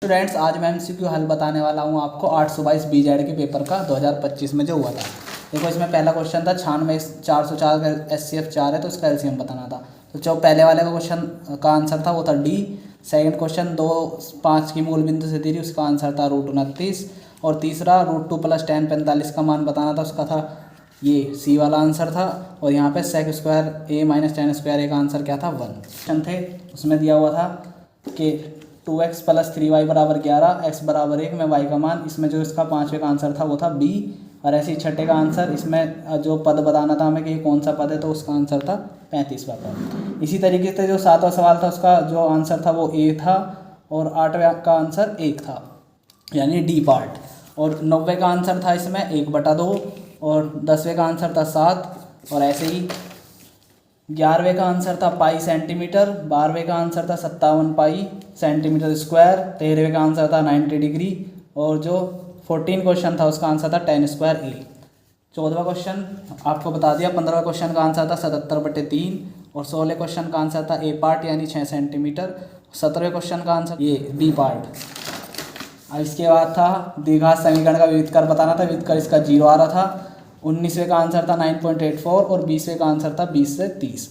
Students, आज मैं MCQ हल बताने वाला हूँ आपको 822 बीजेड के पेपर का 2025 में जो हुआ था। देखो, इसमें पहला क्वेश्चन था 96 404 का एचसीएफ 4 है तो इसका एलसीएम बताना था। तो जो पहले वाले का क्वेश्चन का आंसर था वो था डी। सेकंड क्वेश्चन 2 5 की मूल बिंदु से दी थी, उसका आंसर था √29। और तीसरा √2 + tan 45 का मान बताना था, उसका था ये सी वाला आंसर था। और यहाँ पे sec square a - tan square a का आंसर क्या था 1। क्वेश्चन थे उसमें दिया हुआ था कि 2x + 3y = 11, x = 1 में y का मान। इसमें जो इसका पाँचवें का आंसर था वो था बी। और ऐसे ही छठे का आंसर, इसमें जो पद बताना था हमें कि कौन सा पद है, तो उसका आंसर था 35वां पद। इसी तरीके से जो 7वां सवाल था उसका जो आंसर था वो ए था। और 8वें का आंसर 1 था, यानी डी पार्ट। और 9वें का आंसर था इसमें 1/2। और 10वें का आंसर था 7। और ऐसे ही 11वें का आंसर था पाई सेंटीमीटर। 12वें का आंसर था 57 पाई सेंटीमीटर स्क्वायर। 13वें का आंसर था 90 डिग्री। और जो 14 क्वेश्चन था उसका आंसर था tan स्क्वायर a। 14वां क्वेश्चन आपको बता दिया। 15वें क्वेश्चन का आंसर था 77/3। और 16वें क्वेश्चन का आंसर था ए पार्ट यानी 6 सेंटीमीटर। 17वें क्वेश्चन का आंसर ये बी पार्ट। अब इसके बाद था द्विघात समीकरण का विविध कर बताना था, विविध कर इसका 0 आ रहा था। 19वें का आंसर था 9.84 और 20वें का आंसर था 20 से 30।